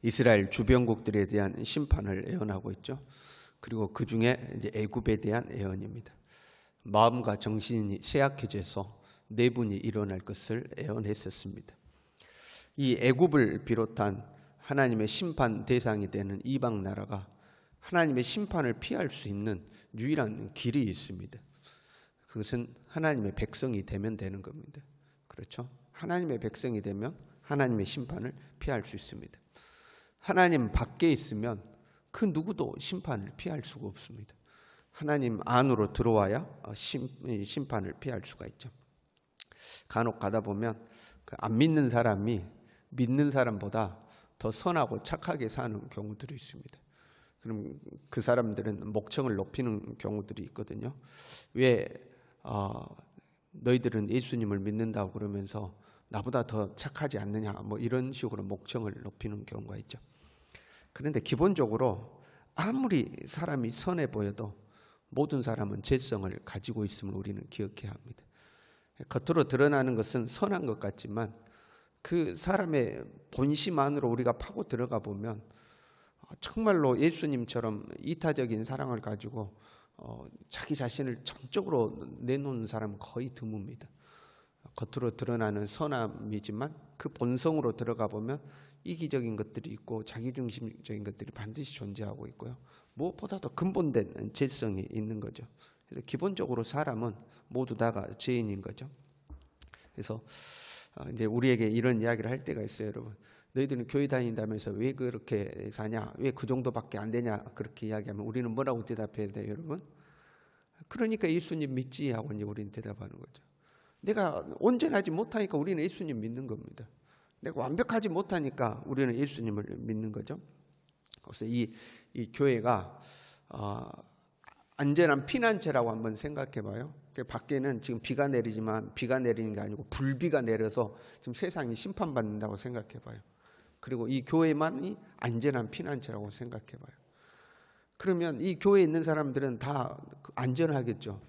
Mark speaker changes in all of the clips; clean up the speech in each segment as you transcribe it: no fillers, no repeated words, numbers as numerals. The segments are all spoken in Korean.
Speaker 1: 이스라엘 주변국들에 대한 심판을 예언하고 있죠. 그리고 그 중에 이제 애굽에 대한 예언입니다. 마음과 정신이 쇠약해져서 내분이 일어날 것을 예언했었습니다. 이 애굽을 비롯한 하나님의 심판 대상이 되는 이방 나라가 하나님의 심판을 피할 수 있는 유일한 길이 있습니다. 그것은 하나님의 백성이 되면 되는 겁니다. 그렇죠? 하나님의 백성이 되면 하나님의 심판을 피할 수 있습니다. 하나님 밖에 있으면 그 누구도 심판을 피할 수가 없습니다. 하나님 안으로 들어와야 심판을 피할 수가 있죠. 간혹 가다 보면 안 믿는 사람이 믿는 사람보다 더 선하고 착하게 사는 경우들이 있습니다. 그럼 그 사람들은 목청을 높이는 경우들이 있거든요. 왜 너희들은 예수님을 믿는다고 그러면서 나보다 더 착하지 않느냐, 뭐 이런 식으로 목청을 높이는 경우가 있죠. 그런데 기본적으로 아무리 사람이 선해 보여도 모든 사람은 죄성을 가지고 있음을 우리는 기억해야 합니다. 겉으로 드러나는 것은 선한 것 같지만 그 사람의 본심 안으로 우리가 파고 들어가 보면 정말로 예수님처럼 이타적인 사랑을 가지고 자기 자신을 전적으로 내놓는 사람은 거의 드뭅니다. 겉으로 드러나는 선함이지만 그 본성으로 들어가 보면 이기적인 것들이 있고 자기중심적인 것들이 반드시 존재하고 있고요. 무엇보다도 근본된 죄성이 있는 거죠. 그래서 기본적으로 사람은 모두 다가 죄인인 거죠. 그래서 이제 우리에게 이런 이야기를 할 때가 있어요, 여러분. 너희들은 교회 다닌다면서 왜 그렇게 사냐? 왜 그 정도밖에 안 되냐? 그렇게 이야기하면 우리는 뭐라고 대답해야 돼요, 여러분? 그러니까 예수님 믿지 하고 이제 우리는 대답하는 거죠. 내가 온전하지 못하니까 우리는 예수님 믿는 겁니다. 내가 완벽하지 못하니까 우리는 예수님을 믿는 거죠. 그래서 이 교회가 안전한 피난처라고 한번 생각해 봐요. 밖에는 지금 비가 내리지만 비가 내리는 게 아니고 불비가 내려서 지금 세상이 심판받는다고 생각해 봐요. 그리고 이 교회만이 안전한 피난처라고 생각해 봐요. 그러면 이 교회에 있는 사람들은 다 안전하겠죠.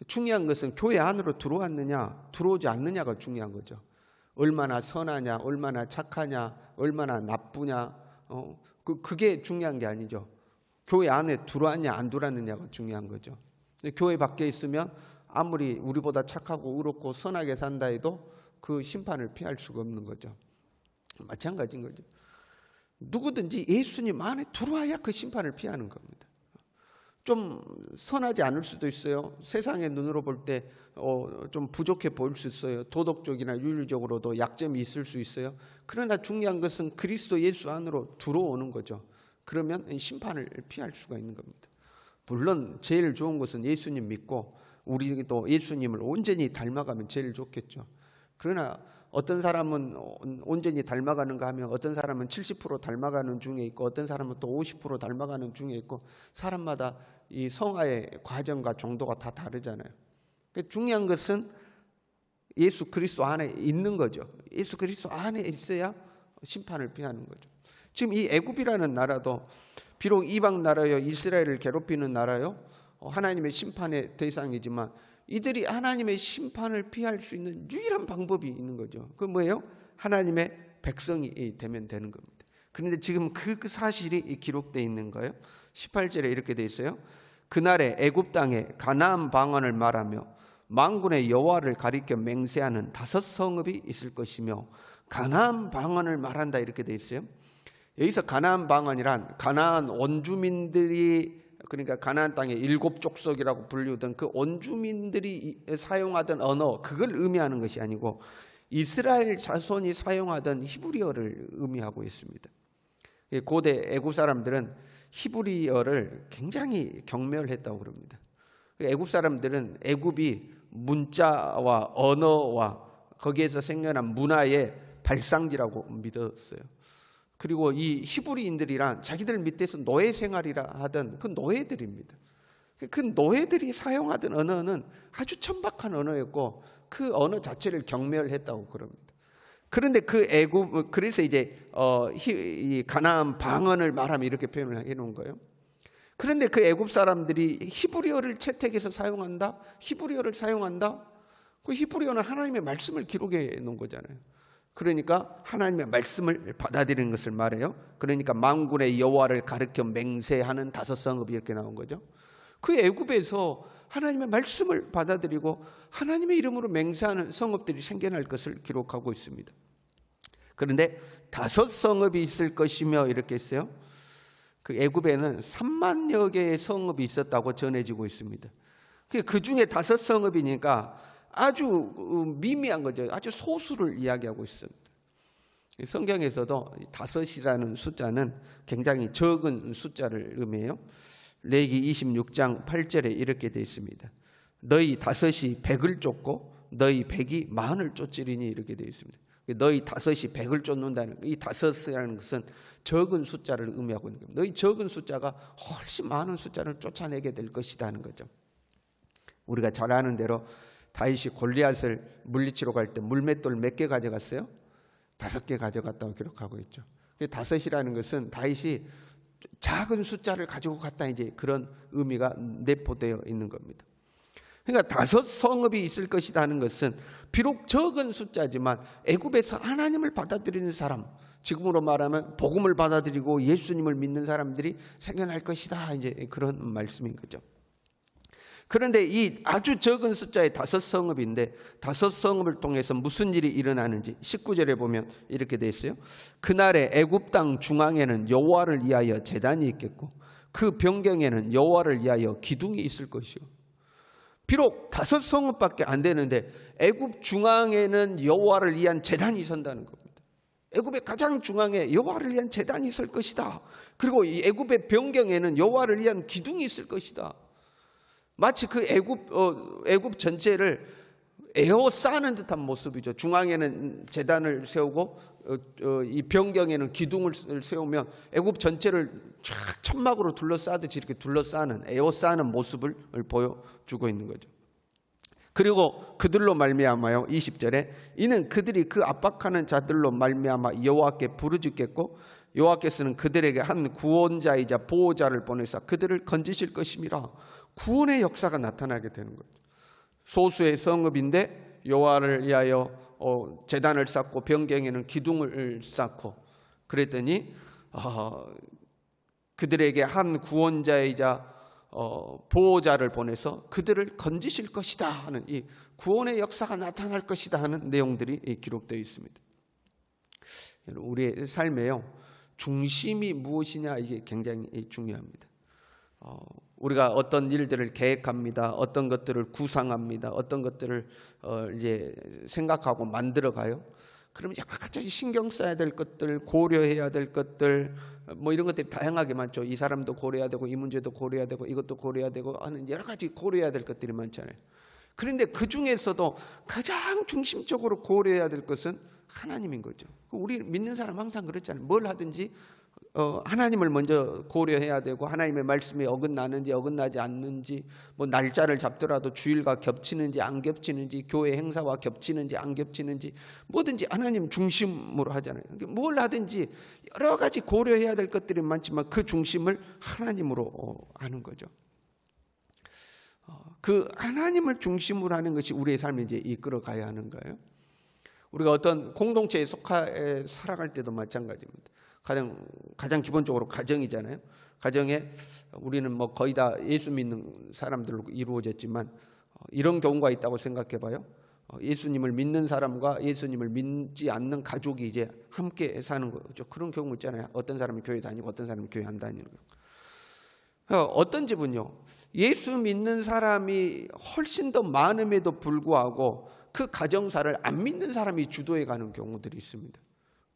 Speaker 1: 중요한 것은 교회 안으로 들어왔느냐 들어오지 않느냐가 중요한 거죠. 얼마나 선하냐, 얼마나 착하냐, 얼마나 나쁘냐, 그게 중요한 게 아니죠. 교회 안에 들어왔냐 안 들어왔느냐가 중요한 거죠. 교회 밖에 있으면 아무리 우리보다 착하고 의롭고 선하게 산다 해도 그 심판을 피할 수가 없는 거죠. 마찬가지인 거죠. 누구든지 예수님 안에 들어와야 그 심판을 피하는 겁니다. 좀 선하지 않을 수도 있어요. 세상의 눈으로 볼 때 좀 부족해 보일 수 있어요. 도덕적이나 윤리적으로도 약점이 있을 수 있어요. 그러나 중요한 것은 그리스도 예수 안으로 들어오는 거죠. 그러면 심판을 피할 수가 있는 겁니다. 물론 제일 좋은 것은 예수님 믿고 우리도 예수님을 온전히 닮아가면 제일 좋겠죠. 그러나 어떤 사람은 온전히 닮아가는가 하면 어떤 사람은 70% 닮아가는 중에 있고 어떤 사람은 또 50% 닮아가는 중에 있고 사람마다 이 성화의 과정과 정도가 다 다르잖아요. 중요한 것은 예수 그리스도 안에 있는 거죠. 예수 그리스도 안에 있어야 심판을 피하는 거죠. 지금 이 애굽이라는 나라도 비록 이방 나라요, 이스라엘을 괴롭히는 나라요, 하나님의 심판의 대상이지만 이들이 하나님의 심판을 피할 수 있는 유일한 방법이 있는 거죠. 그건 뭐예요? 하나님의 백성이 되면 되는 겁니다. 그런데 지금 그 사실이 기록되어 있는 거예요. 18절에 이렇게 되어 있어요. 그날에 애굽 땅에 가나안 방언을 말하며 만군의 여호와를 가리켜 맹세하는 5 성읍이 있을 것이며 가나안 방언을 말한다 이렇게 되어 있어요. 여기서 가나안 방언이란 가나안 원주민들이 그러니까 가나안 땅의 7 족속이라고 불리우던 그 원주민들이 사용하던 언어 그걸 의미하는 것이 아니고 이스라엘 자손이 사용하던 히브리어를 의미하고 있습니다. 고대 애굽 사람들은 히브리어를 굉장히 경멸했다고 그럽니다. 애굽 사람들은 애굽이 문자와 언어와 거기에서 생겨난 문화의 발상지라고 믿었어요. 그리고 이 히브리인들이란 자기들 밑에서 노예 생활이라 하던 그 노예들입니다. 그 노예들이 사용하던 언어는 아주 천박한 언어였고 그 언어 자체를 경멸했다고 그럽니다. 그런데 그 애굽 그래서 이제 이 가나안 방언을 말하면 이렇게 표현을 해놓은 거예요. 그런데 그 애굽 사람들이 히브리어를 채택해서 사용한다. 히브리어를 사용한다. 그 히브리어는 하나님의 말씀을 기록해 놓은 거잖아요. 그러니까 하나님의 말씀을 받아들이는 것을 말해요. 그러니까 만군의 여호와를 가리켜 맹세하는 다섯 성읍이 이렇게 나온 거죠. 그 애굽에서 하나님의 말씀을 받아들이고 하나님의 이름으로 맹세하는 성읍들이 생겨날 것을 기록하고 있습니다. 그런데 다섯 성읍이 있을 것이며 이렇게 했어요. 그 애굽에는 3만여 개의 성읍이 있었다고 전해지고 있습니다. 그 중에 다섯 성읍이니까 아주 미미한 거죠. 아주 소수를 이야기하고 있습니다. 성경에서도 다섯이라는 숫자는 굉장히 적은 숫자를 의미해요. 레위기 26장 8절에 이렇게 되어 있습니다. 너희 다섯이 100을 쫓고 너희 100이 40을 쫓으리니 이렇게 되어 있습니다. 너희 다섯이 100을 쫓는다는 이 다섯이라는 것은 적은 숫자를 의미하고 있는 겁니다. 너희 적은 숫자가 훨씬 많은 숫자를 쫓아내게 될 것이다 하는 거죠. 우리가 잘 아는 대로 다윗이 골리앗을 물리치러 갈 때 물맷돌 몇 개 가져갔어요? 5개 가져갔다고 기록하고 있죠. 다섯이라는 것은 다윗이 작은 숫자를 가지고 갔다 이제 그런 의미가 내포되어 있는 겁니다. 그러니까 다섯 성읍이 있을 것이다 하는 것은 비록 적은 숫자지만 애굽에서 하나님을 받아들이는 사람, 지금으로 말하면 복음을 받아들이고 예수님을 믿는 사람들이 생겨날 것이다 이제 그런 말씀인 거죠. 그런데 이 아주 적은 숫자의 다섯 성읍인데 다섯 성읍을 통해서 무슨 일이 일어나는지 19절에 보면 이렇게 돼 있어요. 그날에 애굽 땅 중앙에는 여호와를 위하여 제단이 있겠고 그 변경에는 여호와를 위하여 기둥이 있을 것이요. 비록 다섯 성읍밖에 안 되는데 애굽 중앙에는 여호와를 위한 제단이 선다는 겁니다. 애굽의 가장 중앙에 여호와를 위한 제단이 설 것이다. 그리고 이 애굽의 변경에는 여호와를 위한 기둥이 있을 것이다. 마치 그 애굽 전체를 에워싸는 듯한 모습이죠. 중앙에는 제단을 세우고 이 변경에는 기둥을 세우면 애굽 전체를 쫙 천막으로 둘러싸듯이 이렇게 둘러싸는 에워싸는 모습을 보여주고 있는 거죠. 그리고 그들로 말미암아요 20절에 이는 그들이 그 압박하는 자들로 말미암아 여호와께 부르짖겠고 여호와께서는 그들에게 한 구원자이자 보호자를 보내사 그들을 건지실 것임이라. 구원의 역사가 나타나게 되는 거죠. 소수의 성읍인데 여호와를 위하여 제단을 쌓고 변경에는 기둥을 쌓고 그랬더니 그들에게 한 구원자이자 보호자를 보내서 그들을 건지실 것이다 하는 이 구원의 역사가 나타날 것이다 하는 내용들이 기록되어 있습니다. 우리의 삶에요 중심이 무엇이냐 이게 굉장히 중요합니다. 우리가 어떤 일들을 계획합니다. 어떤 것들을 구상합니다. 어떤 것들을 이제 생각하고 만들어가요. 그러면 여러 가지 신경 써야 될 것들, 고려해야 될 것들, 뭐 이런 것들이 다양하게 많죠. 이 사람도 고려해야 되고, 이 문제도 고려해야 되고, 이것도 고려해야 되고 하는 여러 가지 고려해야 될 것들이 많잖아요. 그런데 그 중에서도 가장 중심적으로 고려해야 될 것은 하나님인 거죠. 우리 믿는 사람 항상 그렇잖아요. 뭘 하든지 하나님을 먼저 고려해야 되고 하나님의 말씀에 어긋나는지 어긋나지 않는지 뭐 날짜를 잡더라도 주일과 겹치는지 안 겹치는지 교회 행사와 겹치는지 안 겹치는지 뭐든지 하나님 중심으로 하잖아요. 뭘 하든지 여러 가지 고려해야 될 것들이 많지만 그 중심을 하나님으로 하는 거죠. 그 하나님을 중심으로 하는 것이 우리의 삶을 이제 이끌어 가야 하는 거예요. 우리가 어떤 공동체에 속해 살아갈 때도 마찬가지입니다. 가장 기본적으로 가정이잖아요. 가정에 우리는 뭐 거의 다 예수 믿는 사람들로 이루어졌지만 이런 경우가 있다고 생각해 봐요. 예수님을 믿는 사람과 예수님을 믿지 않는 가족이 이제 함께 사는 거죠. 그런 경우 있잖아요. 어떤 사람이 교회 다니고 어떤 사람이 교회 안 다니는 거. 어떤 집은요. 예수 믿는 사람이 훨씬 더 많음에도 불구하고 그 가정사를 안 믿는 사람이 주도해 가는 경우들이 있습니다.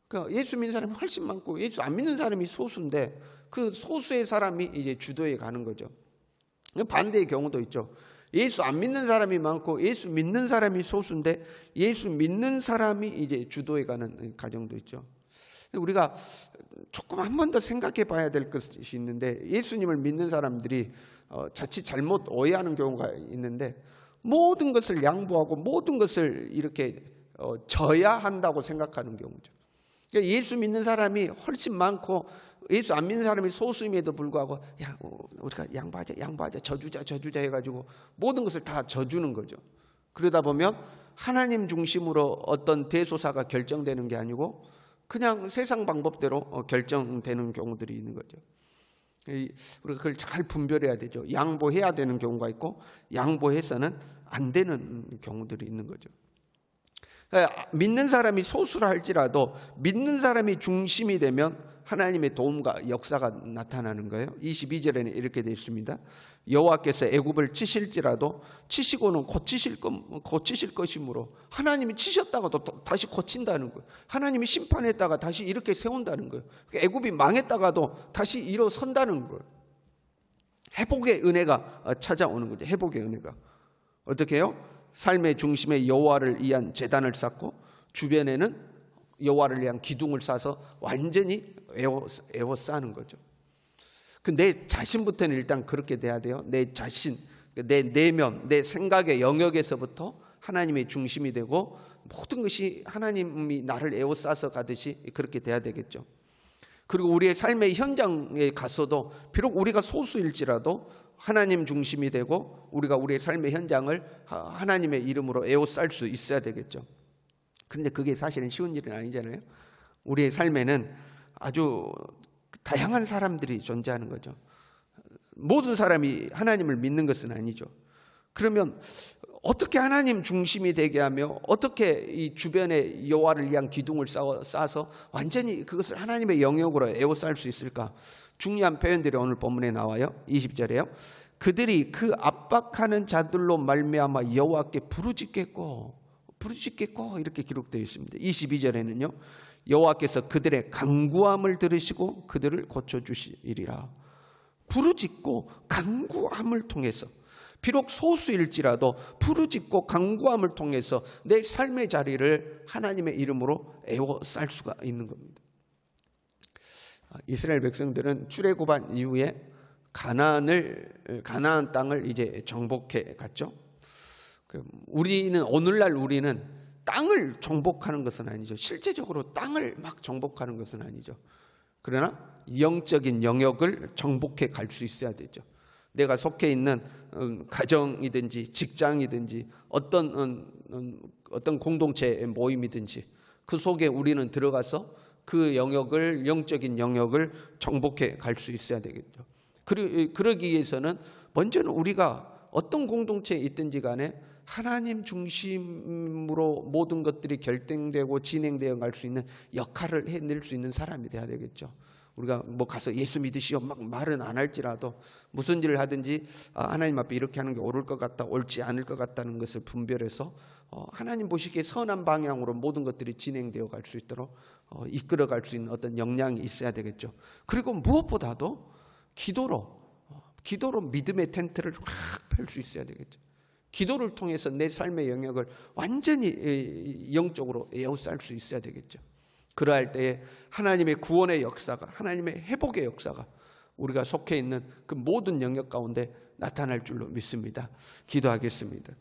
Speaker 1: 그러니까 예수 믿는 사람이 훨씬 많고 예수 안 믿는 사람이 소수인데 그 소수의 사람이 이제 주도해 가는 거죠. 반대의 경우도 있죠. 예수 안 믿는 사람이 많고 예수 믿는 사람이 소수인데 예수 믿는 사람이 이제 주도해 가는 가정도 있죠. 우리가 조금 한 번 더 생각해 봐야 될 것이 있는데 예수님을 믿는 사람들이 자칫 잘못 오해하는 경우가 있는데 모든 것을 양보하고 모든 것을 이렇게 져야 한다고 생각하는 경우죠. 그러니까 예수 믿는 사람이 훨씬 많고 예수 안 믿는 사람이 소수임에도 불구하고 야 우리가 양보하자 져주자 해가지고 모든 것을 다 져주는 거죠. 그러다 보면 하나님 중심으로 어떤 대소사가 결정되는 게 아니고 그냥 세상 방법대로 결정되는 경우들이 있는 거죠. 우리가 그걸 잘 분별해야 되죠. 양보해야 되는 경우가 있고 양보해서는 안 되는 경우들이 있는 거죠. 믿는 사람이 소수라 할지라도 믿는 사람이 중심이 되면 하나님의 도움과 역사가 나타나는 거예요. 22절에는 이렇게 되어 있습니다. 여호와께서 애굽을 치실지라도 치시고는 고치실 것이므로, 하나님이 치셨다가도 다시 고친다는 거예요. 하나님이 심판했다가 다시 이렇게 세운다는 거예요. 애굽이 망했다가도 다시 일어선다는 거예요. 회복의 은혜가 찾아오는 거죠. 회복의 은혜가. 어떻게 해요? 삶의 중심에 여호와를 위한 제단을 쌓고 주변에는 여호와를 위한 기둥을 쌓아서 완전히 에워싸는 거죠. 내 자신부터는 일단 그렇게 돼야 돼요. 내 자신, 내 내면, 내 생각의 영역에서부터 하나님의 중심이 되고 모든 것이 하나님이 나를 에워싸서 가듯이 그렇게 돼야 되겠죠. 그리고 우리의 삶의 현장에 가서도 비록 우리가 소수일지라도 하나님 중심이 되고 우리가 우리의 삶의 현장을 하나님의 이름으로 에워쌀 수 있어야 되겠죠. 그런데 그게 사실은 쉬운 일은 아니잖아요. 우리의 삶에는 아주 다양한 사람들이 존재하는 거죠. 모든 사람이 하나님을 믿는 것은 아니죠. 그러면 어떻게 하나님 중심이 되게 하며 어떻게 이 주변에 여호와를 위한 기둥을 쌓아서 완전히 그것을 하나님의 영역으로 에워쌀 수 있을까? 중요한 표현들이 오늘 본문에 나와요. 20절에요. 그들이 그 압박하는 자들로 말미암아 여호와께 부르짖겠고 이렇게 기록되어 있습니다. 22절에는요. 여호와께서 그들의 간구함을 들으시고 그들을 고쳐주시리라. 부르짖고 간구함을 통해서, 비록 소수일지라도 부르짖고 간구함을 통해서 내 삶의 자리를 하나님의 이름으로 에워쌀 수가 있는 겁니다. 이스라엘 백성들은 출애굽한 이후에 가나안 땅을 이제 정복해 갔죠. 오늘날 우리는 땅을 정복하는 것은 아니죠. 실제적으로 땅을 막 정복하는 것은 아니죠. 그러나 영적인 영역을 정복해 갈 수 있어야 되죠. 내가 속해 있는 가정이든지 직장이든지 어떤 공동체 모임이든지 그 속에 우리는 들어가서 그 영적인 영역을 정복해 갈 수 있어야 되겠죠. 그러기 위해서는 먼저는 우리가 어떤 공동체에 있든지 간에 하나님 중심으로 모든 것들이 결정되고 진행되어 갈 수 있는 역할을 해낼 수 있는 사람이 돼야 되겠죠. 우리가 가서 예수 믿으시오 막 말은 안 할지라도 무슨 일을 하든지 하나님 앞에 이렇게 하는 게 옳을 것 같다, 옳지 않을 것 같다는 것을 분별해서 하나님 보시기에 선한 방향으로 모든 것들이 진행되어 갈 수 있도록 이끌어 갈 수 있는 어떤 역량이 있어야 되겠죠. 그리고 무엇보다도 기도로 믿음의 텐트를 확 펼 수 있어야 되겠죠. 기도를 통해서 내 삶의 영역을 완전히 영적으로 에워쌀 수 있어야 되겠죠. 그러할 때에 하나님의 구원의 역사가, 하나님의 회복의 역사가 우리가 속해 있는 그 모든 영역 가운데 나타날 줄로 믿습니다. 기도하겠습니다.